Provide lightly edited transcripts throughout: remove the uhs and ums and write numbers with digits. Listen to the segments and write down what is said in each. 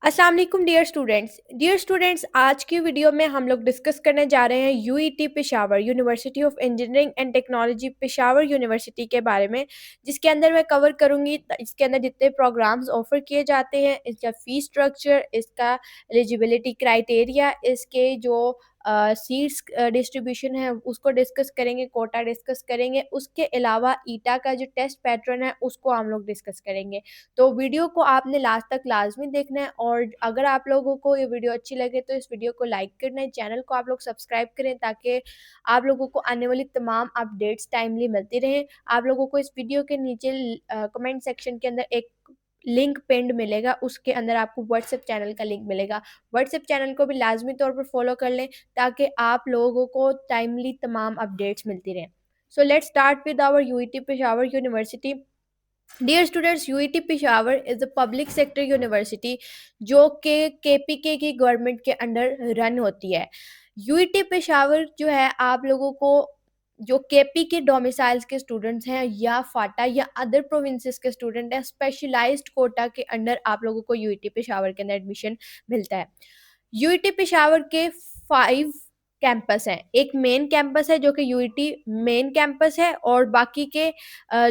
अस्सलाम वालेकुम dear students, आज की वीडियो में हम लोग डिस्कस करने जा रहे हैं UET Peshawar, university of engineering and technology Peshawar university के बारे में, जिसके अंदर मैं कवर करूंगी इसके अंदर जितने प्रोग्राम्स ऑफर किए जाते हैं, इसका फीस स्ट्रक्चर, इसका एलिजिबिलिटी क्राइटेरिया, इसके जो सीट्स डिस्ट्रीब्यूशन है उसको डिस्कस करेंगे, कोटा डिस्कस करेंगे। उसके अलावा ईटा का जो टेस्ट पैटर्न है उसको हम लोग डिस्कस करेंगे। तो वीडियो को आपने लास्ट तक लाजमी देखना है, और अगर आप लोगों को ये वीडियो अच्छी लगे तो इस वीडियो को लाइक करना है, चैनल को आप लोग सब्सक्राइब करें ताकि आप लोगों को आने वाली तमाम अपडेट्स टाइमली मिलती रहें। आप लोगों को इस वीडियो के नीचे कमेंट सेक्शन के अंदर एक लिंक पिंड मिलेगा, उसके अंदर आपको व्हाट्सएप चैनल का लिंक मिलेगा। व्हाट्सएप चैनल को भी लाजमी तौर पर फॉलो कर लें ताकि आप लोगों को टाइमली तमाम अपडेट्स मिलती रहें। So let's start with our UET Peshawar university. Dear students, UET Peshawar is a public sector university जो कि केपीके की गवर्नमेंट के अंडर रन होती है। यूईटी पेशावर जो है, आप लोगों को जो केपी के डोमिसाइल्स के स्टूडेंट्स हैं या फाटा या अदर प्रोविंसेस के स्टूडेंट हैं, स्पेशलाइज्ड कोटा के अंडर आप लोगों को यूईटी पेशावर के अंदर एडमिशन मिलता है। यूईटी पेशावर के 5 कैंपस हैं। एक मेन कैंपस है जो कि यूईटी मेन कैंपस है, और बाकी के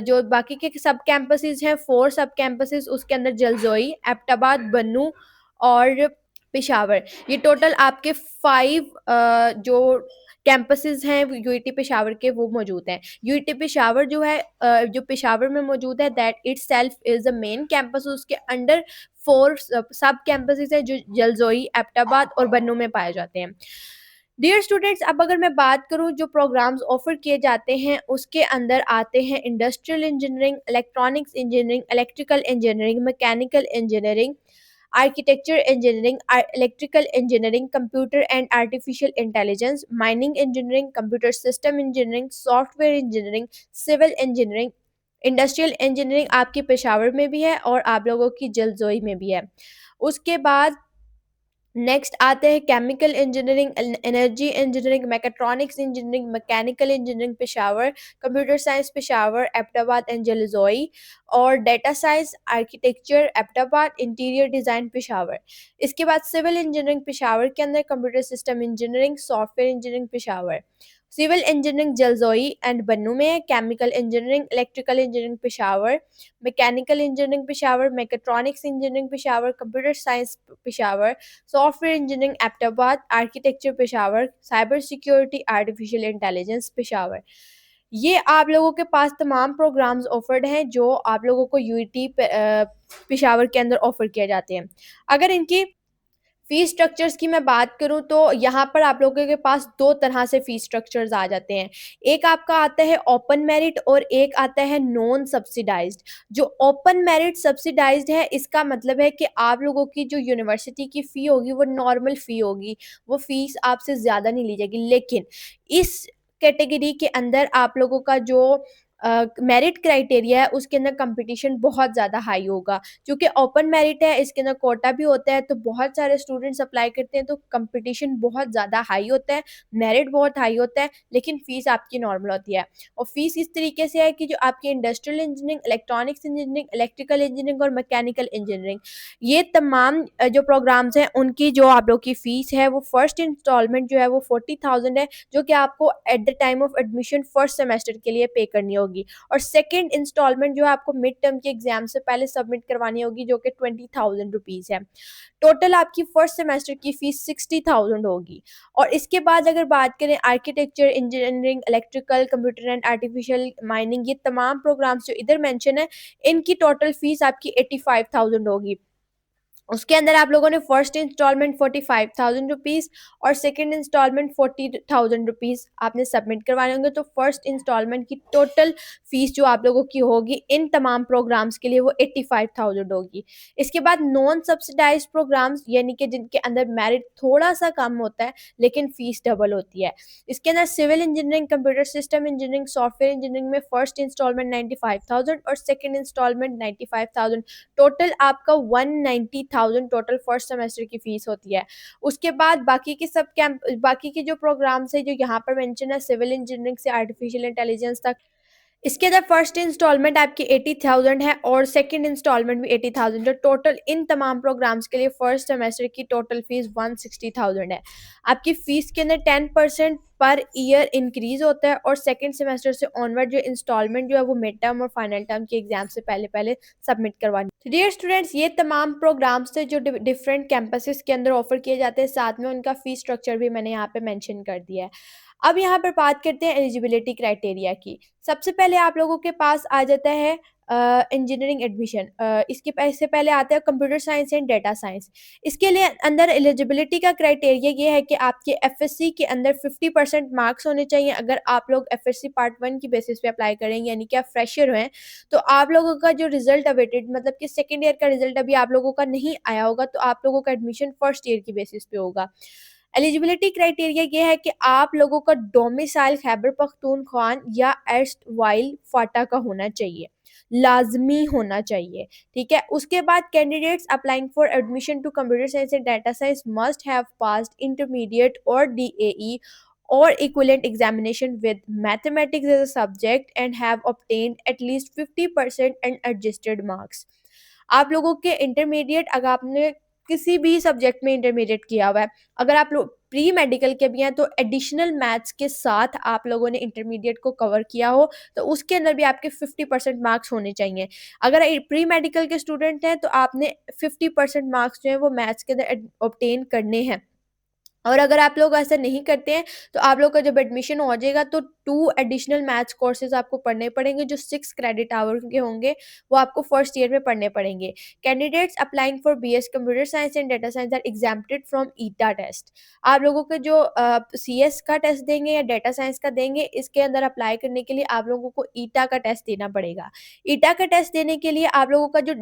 जो बाकी के सब कैंपसेस हैं, 4 सब कैंपसेस उसके अंदर जलजोई, एबटाबाद, बन्नू और पेशावर। ये टोटल आपके 5 जो कैंपसेस हैं यूईटी पेशावर के वो मौजूद हैं। यूईटी पेशावर जो है जो पेशावर में मौजूद है, that itself is the main campus. उसके अंडर 4 सब कैंपसेस हैं जो जलजोई, एबटाबाद और बन्नू में पाए जाते हैं। डियर स्टूडेंट्स, अब अगर मैं बात करूं जो प्रोग्राम्स ऑफर किए जाते हैं उसके अंदर आते हैं industrial engineering, electronics engineering, electrical engineering, mechanical engineering, architecture engineering, electrical engineering, computer and artificial intelligence, mining engineering, computer system engineering, software engineering, civil engineering. Industrial engineering आपकी पेशावर में भी है और आप लोगों की जलजोई में भी है। उसके बाद नेक्स्ट आते हैं chemical engineering, energy engineering, mechatronics engineering, mechanical engineering Peshawar, computer science Peshawar, Abbottabad and Jalozai, और data science, architecture Abbottabad, interior design Peshawar. इसके बाद सिविल इंजीनियरिंग पेशावर के अंदर, computer system engineering, software engineering Peshawar. Civil engineering Jalozai and Bannu में है, chemical engineering, electrical engineering Peshawar, mechanical engineering Peshawar, mechatronics engineering Peshawar, computer science Peshawar, software engineering Abbottabad, architecture Peshawar, cyber security, artificial intelligence Peshawar. ये आप लोगों के पास तमाम प्रोग्राम्स ऑफर्ड हैं जो आप लोगों को यूईटी पेशावर के अंदर ऑफर किए जाते हैं। अगर इनकी फीस स्ट्रक्चर्स की मैं बात करूँ तो यहाँ पर आप लोगों के पास 2 तरह से फीस स्ट्रक्चर्स आ जाते हैं। एक आपका आता है ओपन मेरिट और एक आता है नॉन सब्सिडाइज़्ड। जो ओपन मेरिट सब्सिडाइज़्ड है, इसका मतलब है कि आप लोगों की जो यूनिवर्सिटी की फ़ी होगी वो नॉर्मल फ़ी होगी, वो फ़ीस आपसे ज़्यादा नहीं ली जाएगी। लेकिन इस कैटेगरी के अंदर आप लोगों का जो मेरिट क्राइटेरिया है उसके अंदर कंपटीशन बहुत ज़्यादा हाई होगा। चूँकि ओपन मेरिट है, इसके अंदर कोटा भी होता है, तो बहुत सारे स्टूडेंट्स अप्लाई करते हैं, तो कंपटीशन बहुत ज़्यादा हाई होता है, मेरिट बहुत हाई होता है, लेकिन फ़ीस आपकी नॉर्मल होती है। और फ़ीस इस तरीके से है कि जो आपकी industrial engineering, electronics engineering, electrical engineering और मैकेनिकल इंजीनियरिंग, ये तमाम जो प्रोग्राम्स हैं उनकी जो आप लोग की फ़ीस है वो फर्स्ट इंस्टॉलमेंट जो है वो 40,000 है, जो कि आपको at the time of admission first semester के लिए पे करनी होगी। और सेकंड इंस्टॉलमेंट जो है आपको मिड टर्म के एग्जाम से पहले सबमिट करवानी होगी, जो कि 20,000 रुपीज़ है। टोटल आपकी फर्स्ट सेमेस्टर की फीस 60,000 होगी। और इसके बाद अगर बात करें architecture, engineering, electrical, computer and artificial mining, ये तमाम प्रोग्राम्स जो इधर मेंशन है, इनकी टोटल फीस आपकी 85,000 होगी। उसके अंदर आप लोगों ने फर्स्ट इंस्टॉलमेंट 45,000 रुपीज़ और सेकंड इंस्टॉलमेंट 40,000 रुपीज़ आपने सबमिट करवाने होंगे। तो फर्स्ट इंस्टॉलमेंट की टोटल फीस जो आप लोगों की होगी इन तमाम प्रोग्राम्स के लिए वो 85,000 होगी। इसके बाद नॉन सब्सिडाइज्ड प्रोग्राम्स, यानी कि जिनके अंदर मेरिट थोड़ा सा कम होता है लेकिन फीस डबल होती है। इसके अंदर civil engineering, computer system engineering, software engineering में फर्स्ट इंस्टॉलमेंट 95,000 और सेकंड इंस्टॉलमेंट 95,000, टोटल आपका 190,000 टोटल फर्स्ट सेमेस्टर की फीस होती है। उसके बाद बाकी के जो प्रोग्राम्स है जो यहाँ पर मेंशन है, सिविल इंजीनियरिंग से आर्टिफिशियल इंटेलिजेंस तक, इसके अंदर फर्स्ट इंस्टॉलमेंट आपकी 80,000 है और सेकंड इंस्टॉलमेंट भी 80,000 है। टोटल इन तमाम प्रोग्राम्स के लिए फर्स्ट सेमेस्टर की टोटल फीस 160,000 है। आपकी फीस के अंदर 10% पर ईयर इंक्रीज होता है और सेकंड सेमेस्टर से ऑनवर्ड जो इंस्टॉलमेंट जो है वो मिड टर्म और फाइनल टर्म के एग्जाम से पहले पहले सबमिट करवानी। डियर स्टूडेंट्स, ये तमाम प्रोग्राम्स थे जो डिफरेंट कैंपसेस के अंदर ऑफर किए जाते हैं, साथ में उनका फीस स्ट्रक्चर भी मैंने यहाँ पे मेंशन कर दिया है। अब यहाँ पर बात करते हैं एलिजिबिलिटी क्राइटेरिया की। सबसे पहले आप लोगों के पास आ जाता है इंजीनियरिंग एडमिशन। इससे पहले आता है computer science and data science. इसके लिए अंदर एलिजिबिलिटी का क्राइटेरिया ये है कि आपके एफएससी के अंदर 50% मार्क्स होने चाहिए। अगर आप लोग एफएससी पार्ट 1 की बेसिस पे अप्लाई करेंगे, यानी कि आप फ्रेशर हैं, तो आप लोगों का जो रिजल्ट अवेटेड, मतलब कि सेकेंड ईयर का रिजल्ट अभी आप लोगों का नहीं आया होगा, तो आप लोगों का एडमिशन फर्स्ट ईयर की बेसिस पे होगा। एलिजिबिलिटी क्राइटेरिया ये है कि आप लोगों का डोमिसाइल खैबर पख्तूनख्वा या एस्ट वाइल फाटा का होना चाहिए, लाजमी होना चाहिए। ठीक है, उसके बाद candidates applying for admission to computer science and data science must have passed intermediate और DAE or equivalent examination with mathematics as a subject and have obtained at least 50% and adjusted marks। आप लोगों के intermediate, अगर आपने किसी भी subject में intermediate किया हुआ है, अगर आप लोग प्री मेडिकल के भी हैं, तो एडिशनल मैथ्स के साथ आप लोगों ने इंटरमीडिएट को कवर किया हो, तो उसके अंदर भी आपके 50% मार्क्स होने चाहिए। अगर प्री मेडिकल के स्टूडेंट हैं, तो आपने 50% मार्क्स जो है वो मैथ्स के अंदर ऑब्टेन करने हैं। और अगर आप लोग ऐसा नहीं करते हैं, तो आप लोग का जब एडमिशन हो जाएगा, तो 2 एडिशनल मैथ्स कोर्सेज आपको पढ़ने पड़ेंगे, जो 6 क्रेडिट आवर के होंगे, वो आपको फर्स्ट ईयर में पढ़ने पड़ेंगे। Candidates applying for BS computer science and data science are exempted from ETEA test. आप लोगों के जो सीएस का टेस्ट देंगे या डाटा साइंस का देंगे, इसके अंदर अप्लाई करने के लिए आप लोगों को ईटा का टेस्ट देना पड़ेगा। ईटा का टेस्ट देने के लिए आप लोगों का जो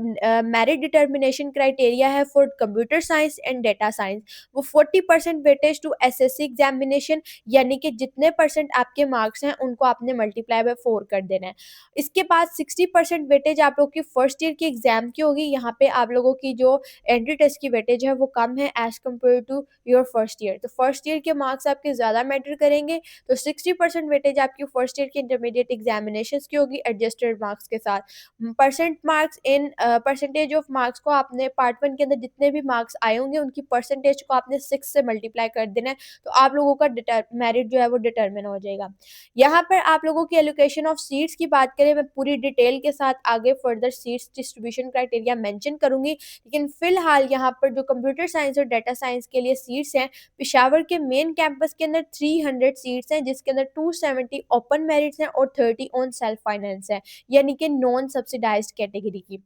मेरिट डिटर्मिनेशन क्राइटेरिया है for computer science and data science, वो 40% वेटेज टू एसएससी एग्जामिनेशन, यानी कि जितने परसेंट आपके मार्क्स हैं उनको आपने मल्टीप्लाई बाय 4 कर देना है। इसके बाद 60% वेटेज आप लोग की फर्स्ट ईयर की एग्जाम की होगी। यहाँ पे आप लोगों की जो एंट्री टेस्ट की वेटेज है वो कम है as compare to your first year, तो फर्स्ट ईयर के मार्क्स आपके ज़्यादा मैटर करेंगे। तो 60% वेटेज आपकी फर्स्ट ईयर की इंटरमीडिएट एग्जामिनेशन की होगी एडजस्टेड मार्क्स के साथ। Percent marks in percentage of marks को आपने पार्ट 1 के अंदर जितने भी मार्क्स आए होंगे उनकी परसेंटेज को आपने 6 से मल्टीप्लाई कर देना है, तो आप लोगों का मेरिट जो है वो डिटरमिन हो जाएगा। यहाँ पर आप लोगों की एलोकेशन ऑफ सीट्स की बात करें, मैं पूरी डिटेल के साथ आगे further seats distribution criteria mention करूंगी, लेकिन फिलहाल यहाँ पर जो कंप्यूटर साइंस और डाटा साइंस के लिए सीट्स हैं, पेशावर के मेन कैंपस के अंदर 300 सीट्स हैं, जिसके अंदर 270 ओपन मेरिट्स हैं और 30 ऑन सेल्फ फाइनेंस है, यानी कि नॉन सब्सिडाइज्ड कैटेगरी की।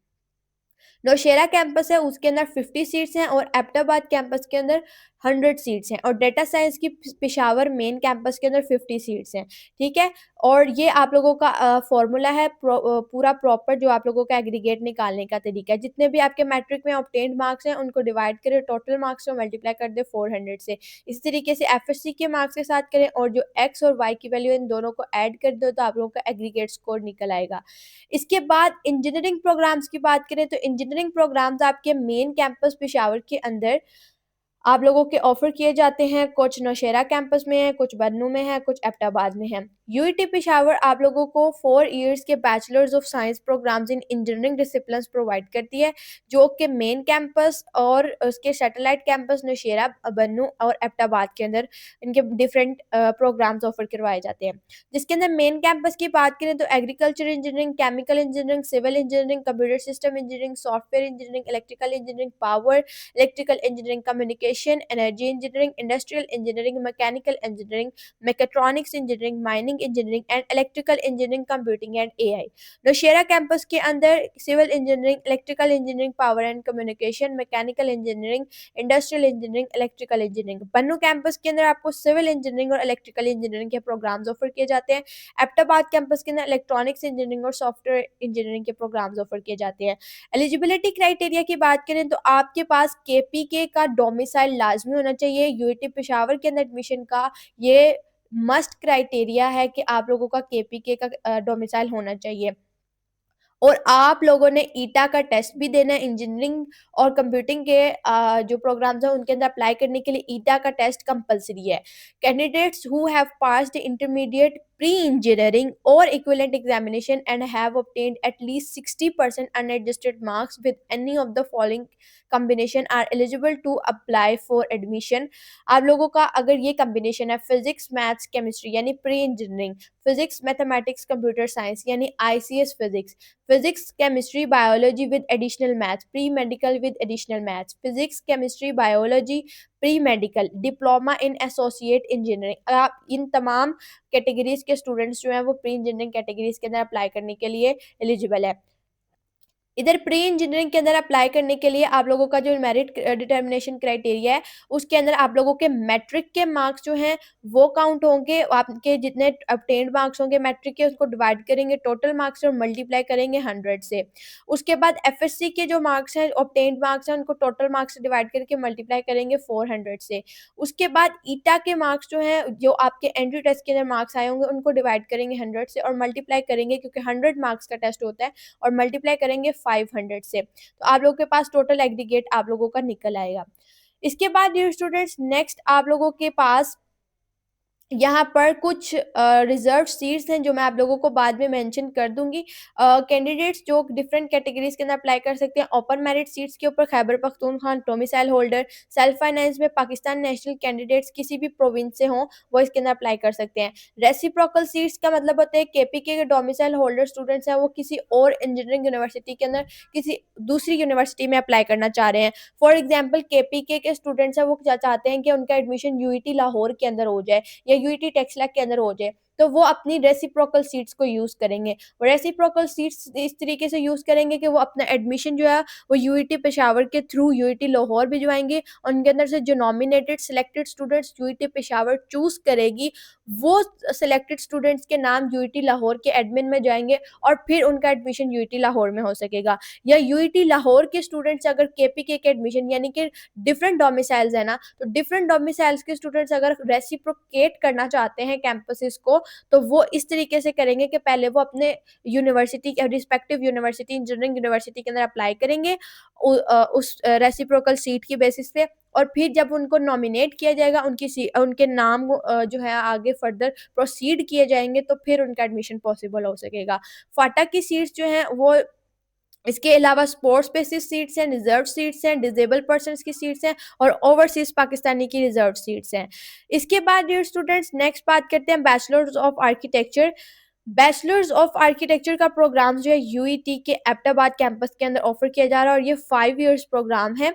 नौशेरा कैंपस है, उसके अंदर 50 सीट्स हैं और एबटाबाद कैंपस के अंदर 100 सीट्स हैं और डेटा साइंस की पेशावर मेन कैंपस के अंदर 50 सीट्स हैं। ठीक है, और ये आप लोगों का फॉर्मूला है पूरा प्रॉपर, जो आप लोगों का एग्रीगेट निकालने का तरीका है। जितने भी आपके मैट्रिक में ऑब्टेन्ड मार्क्स हैं उनको डिवाइड करें, टोटल मार्क्स को मल्टीप्लाई कर दे 400 से। इसी तरीके से एफएससी के मार्क्स के साथ करें और जो एक्स और वाई की वैल्यू इन दोनों को ऐड कर दो, तो आप लोगों का एग्रीगेट स्कोर निकल आएगा। इसके बाद इंजीनियरिंग प्रोग्राम्स की बात करें, तो इंजीनियरिंग प्रोग्राम्स आपके मेन कैंपस पेशावर के अंदर आप लोगों के ऑफर किए जाते हैं। कुछ नौशेरा कैंपस में है, कुछ बन्नू में है, कुछ एबटाबाद में है। यूईटी पेशावर आप लोगों को 4 इयर्स के bachelors of science programs in engineering disciplines provide करती है, जो कि मेन कैंपस और उसके सैटेलाइट कैंपस नौशेरा, बन्नू और एबटाबाद के अंदर इनके डिफरेंट प्रोग्राम्स ऑफर करवाए जाते हैं। जिसके अंदर मेन कैंपस की बात करें तो agriculture engineering, chemical engineering, civil engineering, computer system engineering, software engineering, electrical engineering, power electrical engineering, communication, energy engineering, industrial engineering, mechanical engineering, mechatronics engineering, mining engineering and electrical engineering, computing and AI. Nowshera campus के अंदर civil engineering, electrical engineering, power and communication, mechanical engineering, industrial engineering, electrical engineering. Bannu campus के अंदर आपको civil engineering और electrical engineering के programs offer किए जाते हैं। एबटाबाद कैंपस के अंदर इलेक्ट्रॉनिक्स इंजीनियरिंग और सॉफ्टवेयर इंजीनियरिंग के प्रोग्राम्स ऑफर किए जाते हैं। एलिजिबिलिटी क्राइटेरिया की बात करें तो आपके पास केपीके का डोमिसाइल लाजमी होना चाहिए। यूआईटी पेशावर के अंदर एडमिशन का ये मस्ट क्राइटेरिया है कि आप लोगों का केपीके का डोमिसाइल होना चाहिए। और आप लोगों ने ईटा का टेस्ट भी देना है। इंजीनियरिंग और कंप्यूटिंग के जो प्रोग्राम्स हैं उनके अंदर अप्लाई करने के लिए ईटा का टेस्ट कंपलसरी है। Candidates who have passed intermediate pre-engineering or equivalent examination and have obtained at least 60% unadjusted marks with any of the following combination are eligible to apply for admission. आप लोगों का अगर ये combination है physics maths chemistry यानी pre engineering, physics mathematics computer science यानी ICS physics, physics chemistry biology with additional maths, pre medical with additional maths, physics chemistry biology pre medical, diploma in associate engineering, आप इन तमाम categories के students जो हैं वो pre engineering categories के अंदर apply करने के लिए एलिजिबल है। इधर प्री इंजीनियरिंग के अंदर अप्लाई करने के लिए आप लोगों का जो मेरिट डिटर्मिनेशन क्राइटेरिया है उसके अंदर आप लोगों के मैट्रिक के मार्क्स जो हैं वो काउंट होंगे, आपके जितने obtained मार्क्स होंगे मैट्रिक के उसको डिवाइड करेंगे टोटल मार्क्स और मल्टीप्लाई करेंगे 100 से। उसके बाद FSC के जो मार्क्स हैं obtained मार्क्स हैं उनको टोटल मार्क्स से डिवाइड करके मल्टीप्लाई करेंगे 400 से। उसके बाद ईटा के मार्क्स जो हैं जो आपके एंट्री टेस्ट के अंदर मार्क्स आए होंगे उनको डिवाइड करेंगे 100 से और मल्टीप्लाई करेंगे, क्योंकि 100 मार्क्स का टेस्ट होता है, और मल्टीप्लाई करेंगे 500 से। तो आप लोगों के पास टोटल एग्रीगेट आप लोगों का निकल आएगा। इसके बाद डियर स्टूडेंट्स नेक्स्ट आप लोगों के पास यहाँ पर कुछ रिजर्व सीट्स हैं जो मैं आप लोगों को बाद में मेंशन कर दूंगी। कैंडिडेट्स जो डिफरेंट कैटेगरीज के अंदर अप्लाई कर सकते हैं, ओपन मेरिट सीट्स के ऊपर Khyber Pakhtunkhwa domicile holder, self finance में पाकिस्तान नेशनल कैंडिडेट्स किसी भी प्रोविंस से हों वो इसके अंदर अप्लाई कर सकते हैं। रेसिप्रोकल सीट्स का मतलब होता है KPK के डोमिसाइल होल्डर स्टूडेंट्स हैं वो किसी और इंजीनियरिंग यूनिवर्सिटी के अंदर किसी दूसरी यूनिवर्सिटी में अप्लाई करना चाह रहे हैं। फॉर एग्जाम्पल KPK के स्टूडेंट्स हैं वो चाहते हैं कि उनका एडमिशन UET लाहौर के अंदर हो जाए या UET टेक्सला के अंदर हो जाए, तो वो अपनी रेसिप्रोकल सीट्स को यूज करेंगे। और रेसिप्रोकल सीट्स इस तरीके से यूज करेंगे कि वो अपना एडमिशन जो है वो UET पेशावर के थ्रू UET लाहौर भिजवाएंगे और उनके अंदर से जो nominated selected students UET Peshawar choose करेगी वो सिलेक्टेड स्टूडेंट्स के नाम UET लाहौर के एडमिन में जाएंगे और फिर उनका एडमिशन UET लाहौर में हो सकेगा। या UET लाहौर के स्टूडेंट्स अगर KPK के एडमिशन यानी कि डिफरेंट डोमिसाइल्स है ना, तो डिफरेंट डोमिसाइल्स के स्टूडेंट्स अगर रेसिप्रोकेट करना चाहते हैं कैंपसेस को तो वो इस तरीके से करेंगे कि पहले वो अपने university respective university engineering university के अंदर अप्लाई करेंगे उस रेसिप्रोकल सीट की बेसिस पे, और फिर जब उनको नॉमिनेट किया जाएगा उनके नाम जो है आगे फर्दर प्रोसीड किए जाएंगे तो फिर उनका एडमिशन पॉसिबल हो सकेगा। फाटा की सीट्स जो हैं वो इसके अलावा स्पोर्ट्स बेसिस सीट्स हैं, रिजर्व सीट्स हैं, डिजेबल पर्सनस की सीट्स हैं और ओवरसीज पाकिस्तानी की रिजर्व सीट्स हैं। इसके बाद डियर स्टूडेंट्स नेक्स्ट बात करते हैं bachelors of architecture. Bachelors of architecture का प्रोग्राम जो है UET के एबटाबाद कैंपस के अंदर ऑफर किया जा रहा है और ये 5 इयर्स प्रोग्राम है।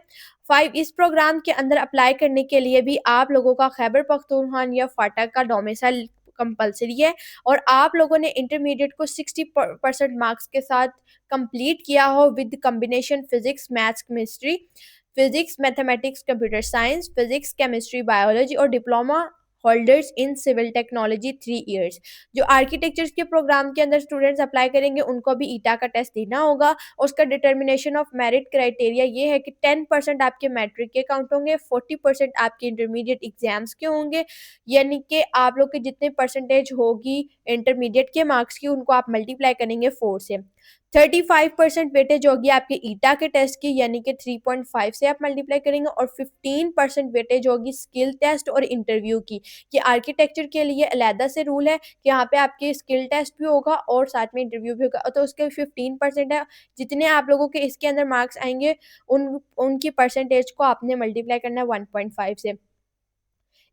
इस प्रोग्राम के अंदर अप्लाई करने के लिए भी आप लोगों का खैबर पख्तूनख्वा या फाटा का डोमिसाइल कंपलसरी है और आप लोगों ने इंटरमीडिएट को 60% मार्क्स के साथ कंप्लीट किया हो with combination physics maths chemistry, physics mathematics computer science, physics chemistry biology और diploma holders in civil technology 3 years. जो आर्किटेक्चर के प्रोग्राम के अंदर स्टूडेंट्स अप्लाई करेंगे उनको भी ईटा का टेस्ट देना होगा और उसका डिटर्मिनेशन ऑफ मेरिट क्राइटेरिया ये है कि 10% आपके मैट्रिक के काउंट होंगे, 40% आपके इंटरमीडिएट एग्जाम्स के होंगे, यानी कि आप लोग के जितने परसेंटेज होगी इंटरमीडिएट के मार्क्स की उनको आप मल्टीप्लाई करेंगे 4 से। 35% वेटेज होगी आपके ईटा के टेस्ट की यानी कि 3.5 से आप मल्टीप्लाई करेंगे और 15% वेटेज होगी स्किल टेस्ट और इंटरव्यू की। ये आर्किटेक्चर के लिए अलहदा से रूल है कि यहाँ पे आपके स्किल टेस्ट भी होगा और साथ में इंटरव्यू भी होगा, तो उसके 15% है। जितने आप लोगों के इसके अंदर मार्क्स आएंगे उनकी परसेंटेज को आपने मल्टीप्लाई करना है 1.5 से।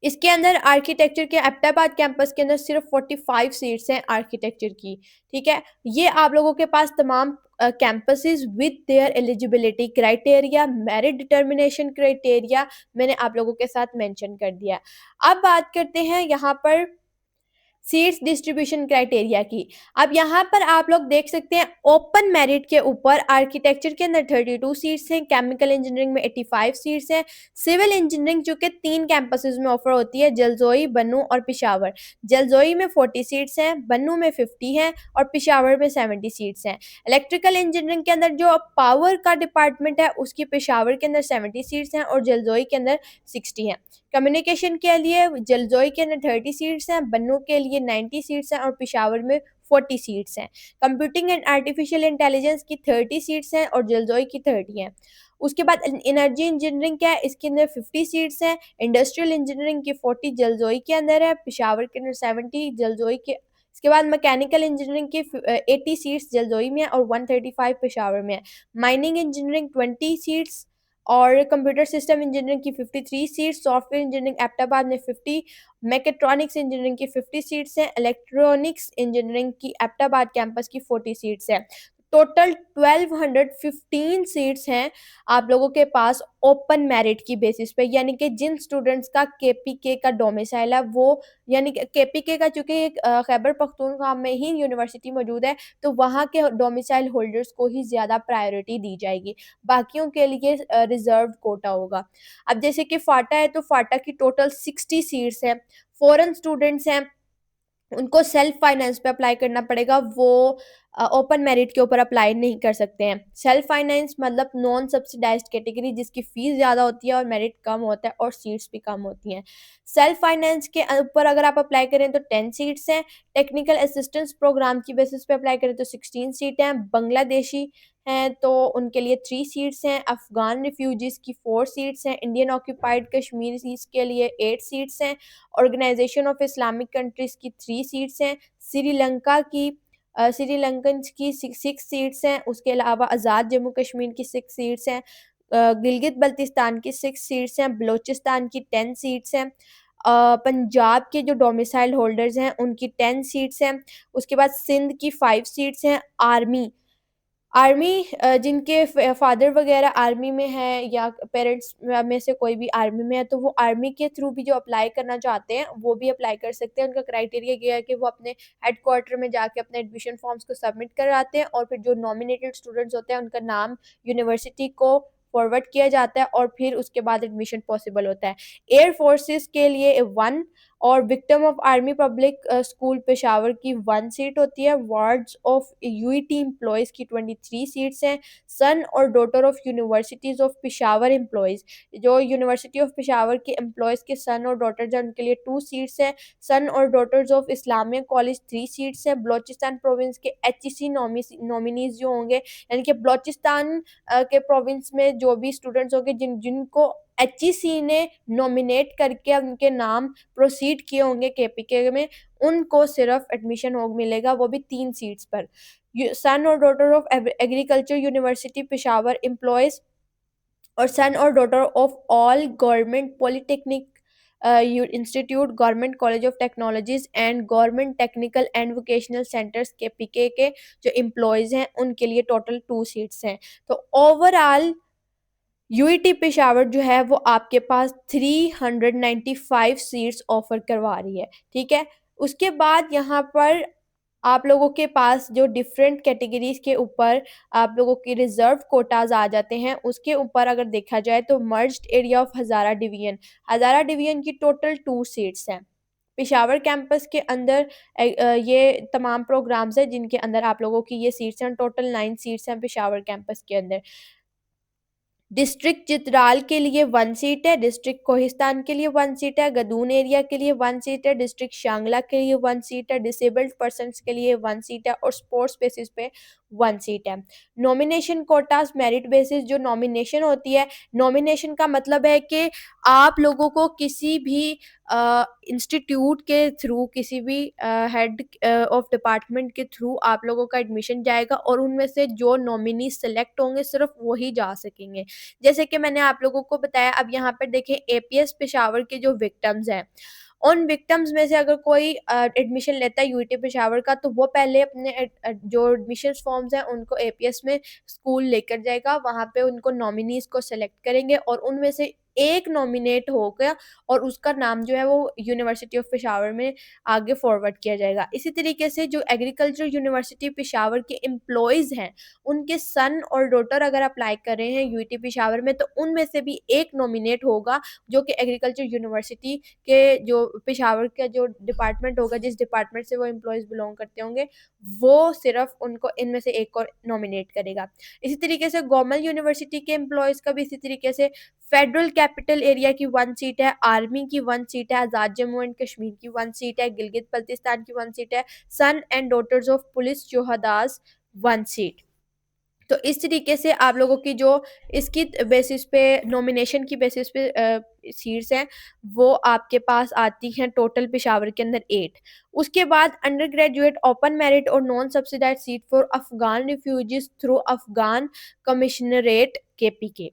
इसके अंदर आर्किटेक्चर के एबटाबाद कैंपस के अंदर सिर्फ 45 सीट्स हैं आर्किटेक्चर की, ठीक है। ये आप लोगों के पास तमाम campuses with their eligibility criteria merit determination criteria मैंने आप लोगों के साथ मेंशन कर दिया। अब बात करते हैं यहाँ पर सीट्स डिस्ट्रीब्यूशन क्राइटेरिया की। अब यहाँ पर आप लोग देख सकते हैं ओपन मेरिट के ऊपर आर्किटेक्चर के अंदर 32 सीट्स हैं, केमिकल इंजीनियरिंग में 85 सीट्स हैं, सिविल इंजीनियरिंग जो कि 3 कैंपसेस में ऑफर होती है जलजोई, बन्नू और पिशावर। जलजोई में 40 सीट्स हैं, बन्नू में 50 हैं और पिशावर में 70 सीट्स हैं। इलेक्ट्रिकल इंजीनियरिंग के अंदर जो पावर का डिपार्टमेंट है उसकी पिशावर के अंदर 70 सीट्स हैं और जलजोई के अंदर 60 हैं। कम्युनिकेशन के लिए जलजोई के अंदर 30 सीट्स हैं, बन्नू के लिए 90 सीट्स हैं और पिशावर में 40 सीट्स हैं। कंप्यूटिंग एंड आर्टिफिशियल इंटेलिजेंस की 30 सीट्स हैं और जलजोई की 30 हैं। उसके बाद एनर्जी इंजीनियरिंग क्या है, इसके अंदर 50 सीट्स हैं। इंडस्ट्रियल इंजीनियरिंग की 40 जलजोई के अंदर है, पिशावर के अंदर 70, जलजोई के इसके बाद मैकेनिकल इंजीनियरिंग की 80 सीट्स जलदोई में है और 135 पेशावर में है। माइनिंग इंजीनियरिंग 20 सीट्स और कंप्यूटर सिस्टम इंजीनियरिंग की 53 सीट्स, सॉफ्टवेयर इंजीनियरिंग एबटाबाद में 50, मैकेट्रॉनिक्स इंजीनियरिंग की 50 सीट्स हैं, इलेक्ट्रॉनिक्स इंजीनियरिंग की एबटाबाद कैंपस की 40 सीट्स हैं। टोटल 1215 सीट्स हैं आप लोगों के पास ओपन मेरिट की बेसिस पे, यानी कि जिन स्टूडेंट्स का केपीके का डोमिसाइल है वो, यानी कि केपीके का चूंकि एक खैबर पख्तूनख्वा में ही यूनिवर्सिटी मौजूद है तो वहाँ के डोमिसाइल होल्डर्स को ही ज़्यादा प्रायोरिटी दी जाएगी, बाकियों के लिए रिजर्व कोटा होगा। अब जैसे कि फाटा है तो फाटा की टोटल 60 सीट्स हैं। फॉरेन स्टूडेंट्स हैं उनको सेल्फ फाइनेंस पे अप्लाई करना पड़ेगा, वो ओपन मेरिट के ऊपर अप्लाई नहीं कर सकते हैं। सेल्फ फाइनेंस मतलब नॉन सब्सिडाइज्ड कैटेगरी जिसकी फीस ज़्यादा होती है और मेरिट कम होता है और सीट्स भी कम होती हैं। सेल्फ फाइनेंस के ऊपर अगर आप अप्लाई करें तो 10 सीट्स हैं। टेक्निकल असिस्टेंस प्रोग्राम की बेसिस पे अप्लाई करें तो 16 सीट हैं। बांग्लादेशी हैं तो उनके लिए 3 सीट्स हैं। अफगान रिफ्यूजीज़ की 4 सीट्स हैं। इंडियन ऑक्यूपाइड कश्मीर के लिए 8 सीट्स हैं। ऑर्गेनाइजेशन ऑफ इस्लामिक कंट्रीज की 3 सीट्स हैं। श्रीलंका की श्रीलंकन की 6 सीट्स हैं। उसके अलावा आज़ाद जम्मू कश्मीर की 6 सीट्स हैं। गिलगित बल्तिस्तान की 6 सीट्स हैं। बलोचिस्तान की 10 सीट्स हैं। पंजाब के जो डोमिसाइल होल्डर्स हैं उनकी 10 सीट्स हैं। उसके बाद सिंध की 5 सीट्स हैं। आर्मी आर्मी जिनके फादर वगैरह आर्मी में है या पेरेंट्स में से कोई भी आर्मी में है तो वो आर्मी के थ्रू भी जो अप्लाई करना चाहते हैं वो भी अप्लाई कर सकते हैं। उनका क्राइटेरिया ये है कि वो अपने हेडक्वार्टर में जाके अपने एडमिशन फॉर्म्स को सबमिट कराते हैं और फिर जो नॉमिनेटेड स्टूडेंट्स होते हैं उनका नाम यूनिवर्सिटी को फॉरवर्ड किया जाता है और फिर उसके बाद एडमिशन पॉसिबल होता है। एयर फोर्सेस के लिए 1 और victim of army public school Peshawar की 1 सीट होती है। वार्ड्स ऑफ यूईटी एम्प्लॉयज़ की 23 सीट्स हैं। सन और daughter of universities of Peshawar employees, जो यूनिवर्सिटी ऑफ पेशावर के एम्प्लॉयज़ के सन और डॉटर्स हैं उनके लिए 2 सीट्स हैं। सन और daughters of Islamia college 3 seats हैं। बलोचिस्तान प्रोविंस के एचईसी नॉमिनीज जो होंगे, यानी कि बलोचिस्तान के प्रोविंस में जो भी स्टूडेंट्स होंगे जिनको एचईसी ने नॉमिनेट करके उनके नाम प्रोसीड किए होंगे केपीके में, उनको सिर्फ एडमिशन हो मिलेगा, वो भी 3 सीट्स पर। सन और daughter of agriculture university Peshawar employees और सन और daughter of all government polytechnic institute, government college of technologies and government technical and vocational centres के पीके के जो एम्प्लॉयज़ हैं उनके लिए टोटल 2 सीट्स हैं। तो ओवरऑल यूईटी पेशावर जो है वो आपके पास 395 सीट्स ऑफर करवा रही है, ठीक है। उसके बाद यहाँ पर आप लोगों के पास जो डिफरेंट कैटेगरीज के ऊपर आप लोगों के रिजर्व कोटाज आ जाते हैं, उसके ऊपर अगर देखा जाए तो merged area of Hazara division की टोटल 2 सीट्स हैं। पेशावर कैंपस के अंदर ये तमाम प्रोग्राम्स हैं जिनके अंदर आप लोगों की ये सीट्स हैं। टोटल 9 सीट्स हैं पेशावर कैंपस के अंदर। डिस्ट्रिक्ट चित्राल के लिए 1 सीट है। डिस्ट्रिक्ट कोहिस्तान के लिए 1 सीट है। गदून एरिया के लिए 1 सीट है। डिस्ट्रिक्ट शांगला के लिए 1 सीट है। डिसेबल्ड पर्सनस के लिए 1 सीट है और स्पोर्ट्स बेसिस पे 1 सीट है। नॉमिनेशन कोटास मेरिट बेसिस जो नॉमिनेशन होती है, नॉमिनेशन का मतलब है कि आप लोगों को किसी भी इंस्टीट्यूट के थ्रू, किसी भी हेड ऑफ डिपार्टमेंट के थ्रू आप लोगों का एडमिशन जाएगा और उनमें से जो नॉमिनी सेलेक्ट होंगे सिर्फ वही जा सकेंगे। जैसे कि मैंने आप लोगों को बताया, अब यहाँ पर देखें एपीएस पेशावर के जो विक्टिम्स हैं, उन विक्टिम्स में से अगर कोई एडमिशन लेता है यूईटी पेशावर का तो वो पहले अपने जो एडमिशन फॉर्म्स हैं उनको एपीएस में स्कूल लेकर जाएगा, वहाँ पे उनको नॉमिनीज को सेलेक्ट करेंगे और उनमें से एक नॉमिनेट हो गया और उसका नाम जो है वो यूनिवर्सिटी ऑफ पेशावर में आगे फॉरवर्ड किया जाएगा। इसी तरीके से जो एग्रीकल्चर यूनिवर्सिटी पेशावर के एम्प्लॉयज़ हैं उनके सन और डॉटर अगर अप्लाई कर रहे हैं यूईटी पेशावर में तो उनमें से भी एक नॉमिनेट होगा जो कि एग्रीकल्चर यूनिवर्सिटी के जो पेशावर का जो डिपार्टमेंट होगा, जिस डिपार्टमेंट से वो एम्प्लॉयज़ बिलोंग करते होंगे, वो सिर्फ उनको इनमें से एक और नॉमिनेट करेगा। इसी तरीके से गवर्नमेंट यूनिवर्सिटी के एम्प्लॉयज़ का भी इसी तरीके से फेडरल कैपिटल एरिया की 1 सीट है, आर्मी की 1 सीट है, आज़ाद जम्मू एंड कश्मीर की 1 सीट है, गिलगित बल्तिस्तान की 1 सीट है, son and daughters of police जोहदास 1 सीट। तो इस तरीके से आप लोगों की जो इसकी बेसिस पे नॉमिनेशन की बेसिस पे सीट्स हैं वो आपके पास आती हैं टोटल पेशावर के अंदर 8। उसके बाद अंडर ग्रेजुएट ओपन मेरिट और non subsidized seat for Afghan refugees through Afghan commissionerate KPK।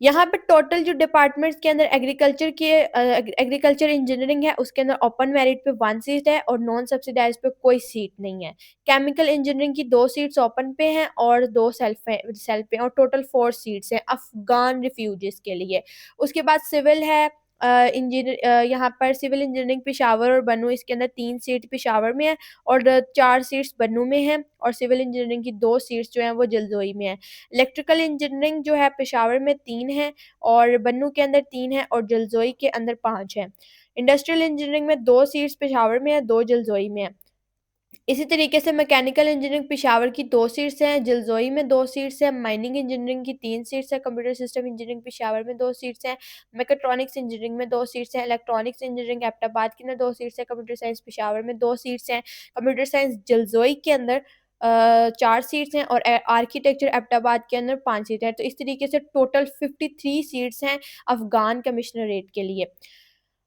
यहाँ पे टोटल जो डिपार्टमेंट्स के अंदर एग्रीकल्चर इंजीनियरिंग है उसके अंदर ओपन मेरिट पे 1 सीट है और नॉन सब्सिडाइज पे कोई सीट नहीं है। केमिकल इंजीनियरिंग की 2 सीट्स ओपन पे हैं और 2 सेल्फ पे और टोटल 4 सीट्स हैं अफगान रिफ्यूजीज के लिए। उसके बाद सिविल है यहाँ पर सिविल इंजीनियरिंग पेशावर और बन्नू, इसके अंदर 3 सीट पेशावर में है और 4 सीट्स बन्नू में हैं और सिविल इंजीनियरिंग की 2 सीट्स जो हैं वो जलदोई में है। इलेक्ट्रिकल इंजीनियरिंग जो है पेशावर में 3 है और बन्नू के अंदर 3 है और जलदोई के अंदर 5 है। इंडस्ट्रियल इंजीनियरिंग में 2 सीट्स पेशावर में है, 2 जलदोई में है। इसी तरीके से मैकेनिकल इंजीनियरिंग पेशावर की 2 सीट्स हैं, जलदोई में 2 सीट्स हैं, माइनिंग इंजीनियरिंग की 3 सीट्स हैं, कंप्यूटर सिस्टम इंजीनियरिंग पेशावर में 2 सीट्स हैं, मैकेट्रॉनिक्स इंजीनियरिंग में 2 सीट्स हैं, इलेक्ट्रॉनिक्स इंजीनियरिंग एबटाबाद के अंदर 2 सीट्स हैं, कंप्यूटर साइंस पेशावर में 2 सीट्स हैं, कंप्यूटर साइंस जलदोई के अंदर 4 सीट्स हैं और आर्किटेक्चर एबटाबाद के अंदर 5 सीट हैं। तो इस तरीके से टोटल 53 सीट्स हैं अफगान कमिश्नरेट के लिए।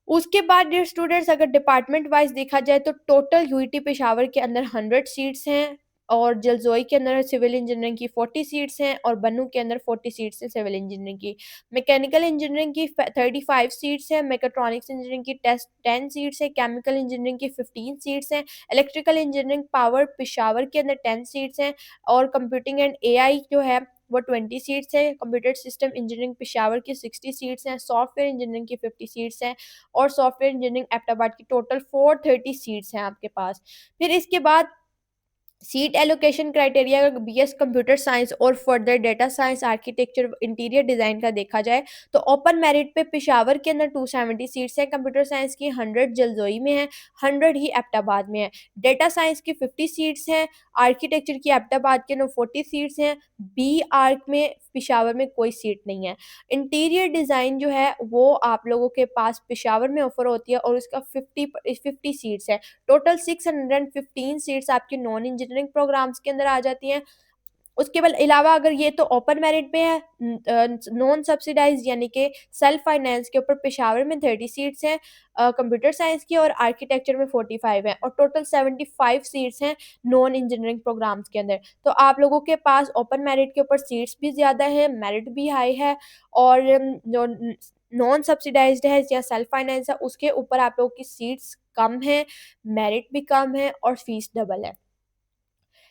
उसके बाद डियर स्टूडेंट्स अगर डिपार्टमेंट वाइज देखा जाए तो टोटल यूईटी पेशावर के अंदर 100 सीट्स हैं और जलजोई के अंदर सिविल इंजीनियरिंग की 40 सीट्स हैं और बन्नू के अंदर 40 सीट्स हैं सिविल इंजीनियरिंग की। मैकेनिकल इंजीनियरिंग की 35 सीट्स हैं, मैकेट्रॉनिक्स इंजीनियरिंग की 10 सीट्स हैं, केमिकल इंजीनियरिंग की 15 सीट्स हैं, इलेक्ट्रिकल इंजीनियरिंग पावर पेशावर के अंदर 10 सीट्स हैं और कंप्यूटिंग एंड एआई जो है वो 20 सीट्स हैं, कंप्यूटर सिस्टम इंजीनियरिंग पेशावर की 60 सीट्स हैं, सॉफ्टवेयर इंजीनियरिंग की 50 सीट्स हैं और सॉफ्टवेयर इंजीनियरिंग एबटाबाद की टोटल 430 सीट्स हैं आपके पास। फिर इसके बाद seat allocation criteria BS computer science और further data science architecture interior design का देखा जाए तो ओपन मेरिट पे पेशावर के अंदर 270 सीट्स हैं, कंप्यूटर साइंस की 100 जलदोई में है, 100 ही एबटाबाद में है, डेटा साइंस की 50 सीट्स हैं, आर्किटेक्चर की एबटाबाद के अंदर 40 सीट्स हैं, बी आर्क में पेशावर में कोई सीट नहीं है। इंटीरियर डिज़ाइन जो है वो आप लोगों के पास पेशावर में ऑफर होती है और उसका 50 सीट्स है। टोटल 615 सीट्स आपकी नॉन इंजीनियरिंग प्रोग्राम्स के अंदर आ जाती हैं। उसके बाद अलावा अगर ये तो ओपन मेरिट पे है, नॉन सब्सिडाइज यानी कि सेल्फ फाइनेंस के ऊपर पेशावर में 30 सीट्स हैं, कंप्यूटर साइंस की और आर्किटेक्चर में 45 है और टोटल 75 सीट्स हैं नॉन इंजीनियरिंग प्रोग्राम्स के अंदर। तो आप लोगों के पास ओपन मेरिट के ऊपर सीट्स भी ज़्यादा है, मेरिट भी हाई है और जो नॉन सब्सिडाइज्ड है या सेल्फ फाइनेंस है उसके ऊपर आप लोगों की सीट्स कम है, मेरिट भी कम है और फीस डबल है।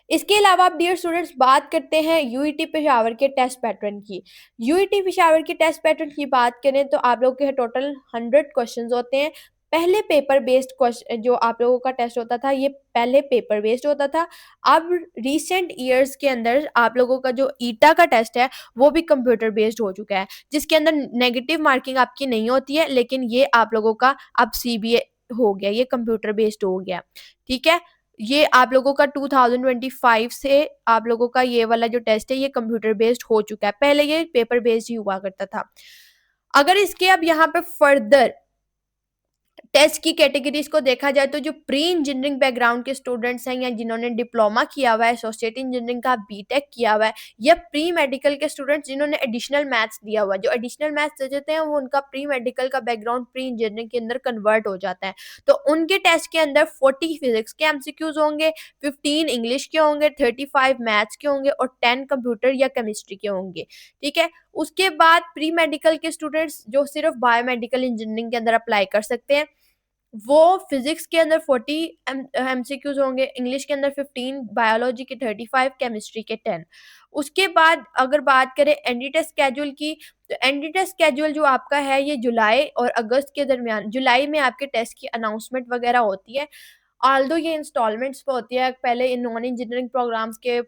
इसके अलावा आप डियर स्टूडेंट्स बात करते हैं यूईटी पेशावर के टेस्ट पैटर्न की। यूईटी पेशावर के टेस्ट पैटर्न की बात करें तो आप लोगों के टोटल 100 क्वेश्चंस होते हैं। पहले पेपर बेस्ड क्वेश्चन जो आप लोगों का टेस्ट होता था ये पहले पेपर बेस्ड होता था। अब रिसेंट ईयर्स के अंदर आप लोगों का जो ईटा का टेस्ट है वो भी कंप्यूटर बेस्ड हो चुका है, जिसके अंदर नेगेटिव मार्किंग आपकी नहीं होती है, लेकिन ये आप लोगों का अब सीबीए हो गया, ये कंप्यूटर बेस्ड हो गया। ठीक है, ये आप लोगों का 2025 से आप लोगों का ये वाला जो टेस्ट है ये कंप्यूटर बेस्ड हो चुका है, पहले ये पेपर बेस्ड ही हुआ करता था। अगर इसके अब यहाँ पे फर्दर टेस्ट की कैटेगरीज को देखा जाए तो जो प्री इंजीनियरिंग बैकग्राउंड के स्टूडेंट्स हैं या जिन्होंने डिप्लोमा किया हुआ है, एसोसिएट इंजीनियरिंग का बीटेक किया हुआ है, या प्री मेडिकल के स्टूडेंट्स जिन्होंने एडिशनल मैथ्स दिया हुआ है, जो एडिशनल मैथ्स दे देते हैं वो उनका प्री मेडिकल का बैकग्राउंड प्री इंजीनियरिंग के अंदर कन्वर्ट हो जाता है। तो उनके टेस्ट के अंदर 40 फिजिक्स के एमसीक्यूज होंगे, 15 इंग्लिश के होंगे, 35 मैथ्स के होंगे और 10 कंप्यूटर या केमिस्ट्री के होंगे। ठीक है, उसके बाद प्री मेडिकल के स्टूडेंट्स जो सिर्फ बायोमेडिकल इंजीनियरिंग के अंदर अप्लाई कर सकते हैं वो फिजिक्स के अंदर 40 एमसीक्यूज होंगे, इंग्लिश के अंदर 15, बायोलॉजी के 35, केमिस्ट्री के 10। उसके बाद अगर बात करें एनडी टेस्ट स्केड्यूल की तो एनडी टेस्ट स्केड्यूल जो आपका है ये जुलाई और अगस्त के दरमियान, जुलाई में आपके टेस्ट की अनाउंसमेंट वगैरह होती है। ऑल्दो ये इंस्टॉलमेंट्स पे होती है, पहले इन नॉन इंजीनियरिंग प्रोग्राम्स के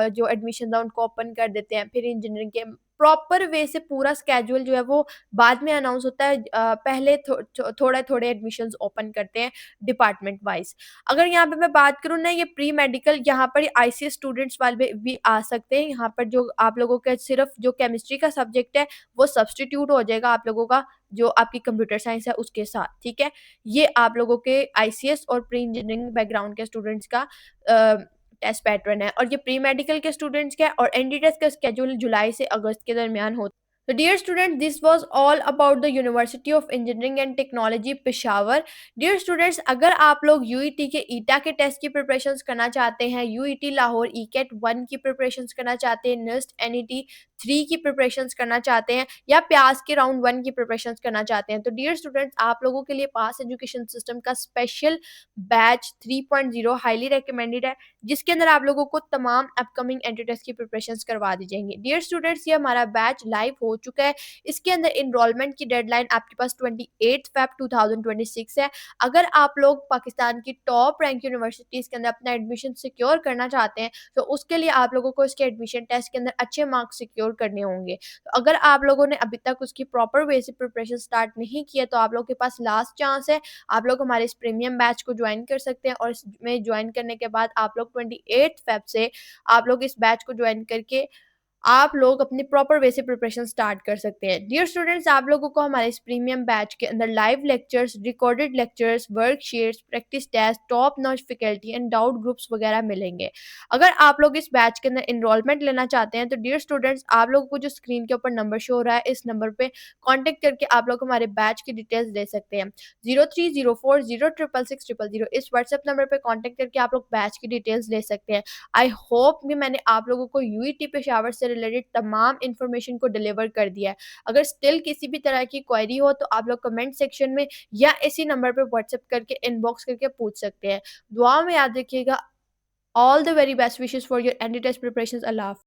जो एडमिशन है उनको ओपन कर देते हैं, फिर इंजीनियरिंग के प्रॉपर वे से पूरा स्केड्यूल जो है वो बाद में अनाउंस होता है। पहले थोड़े थोड़े एडमिशन्स ओपन करते हैं डिपार्टमेंट वाइज। अगर यहाँ पे मैं बात करूँ ना, ये प्री मेडिकल यहाँ पर आईसीएस स्टूडेंट्स वाले भी आ सकते हैं। यहाँ पर जो आप लोगों का सिर्फ जो केमिस्ट्री का सब्जेक्ट है वो सब्सटीट्यूट हो जाएगा आप लोगों का जो आपकी कंप्यूटर साइंस है उसके साथ। ठीक है, ये आप लोगों के आईसीएस और प्री इंजीनियरिंग बैकग्राउंड के स्टूडेंट्स का टेस्ट पैटर्न है और ये प्री मेडिकल के स्टूडेंट्स का है और एनडी टेस्ट का स्केड्यूल जुलाई से अगस्त के दरमियान होता है। तो dear student, this was all about the university of engineering and technology Peshawar. Dear students, अगर आप लोग यूईटी के ईटा के टेस्ट की प्रिपरेशंस करना चाहते हैं, यूईटी लाहौर ईकेट 1 की प्रिपरेशंस करना चाहते हैं, निस्ट एनईटी 3 की प्रिपरेशंस करना चाहते हैं या प्यास के राउंड 1 की प्रिपरेशंस करना चाहते हैं, तो डियर स्टूडेंट्स, आप लोगों के लिए पास एजुकेशन सिस्टम का स्पेशल बैच 3.0 हाईली रिकमेंडेड है, जिसके अंदर आप लोगों को तमाम अपकमिंग एंट्री टेस्ट की प्रिपरेशंस करवा दी जाएंगी। डियर स्टूडेंट्स, ये हमारा बैच लाइव हो चुका है। इसके अंदर इनरोलमेंट की डेडलाइन आपके पास 28 फेब 2026 है। अगर आप लोग पाकिस्तान की टॉप रैंक यूनिवर्सिटीज़ के अंदर अपना एडमिशन सिक्योर करना चाहते हैं, तो उसके लिए आप लोगों को इसके एडमिशन टेस्ट के अंदर अच्छे मार्क्स सिक्योर करने होंगे। तो अगर आप लोगों ने अभी तक उसकी प्रॉपर वे से प्रिपरेशन स्टार्ट नहीं किया, तो आप लोगों के पास लास्ट चांस है। आप लोग हमारे इस प्रीमियम बैच को ज्वाइन कर सकते हैं और इसमें ज्वाइन करने के बाद आप लोग 28 फेब से आप लोग इस बैच को ज्वाइन करके आप लोग अपनी प्रॉपर वे से प्रिपरेशन स्टार्ट कर सकते हैं। डियर स्टूडेंट्स, आप लोगों को हमारे इस प्रीमियम बैच के अंदर live lectures, recorded lectures, worksheets, practice test, top notch faculty and doubt groups वगैरह मिलेंगे। अगर आप लोग इस बैच के अंदर इनरोलमेंट लेना चाहते हैं, तो डियर स्टूडेंट्स, आप लोगों को जो स्क्रीन के ऊपर नंबर शो हो रहा है, इस नंबर पे कॉन्टेक्ट करके आप लोग हमारे बैच की डिटेल्स ले सकते हैं। 0304066600 इस व्हाट्सएप नंबर पे कॉन्टेक्ट करके आप लोग बैच की डिटेल्स ले सकते हैं। आई होप कि मैंने आप लोगों को यूईटी पेशावर से रिलेटेड तमाम इन्फॉर्मेशन को डिलीवर कर दिया है। अगर स्टिल किसी भी तरह की क्वेरी हो, तो आप लोग कमेंट सेक्शन में या इसी नंबर पे व्हाट्सएप करके इनबॉक्स करके पूछ सकते हैं। दुआ में याद रखिएगा। All the very best wishes for your entry test preparations. अल्लाह हाफ़िज़।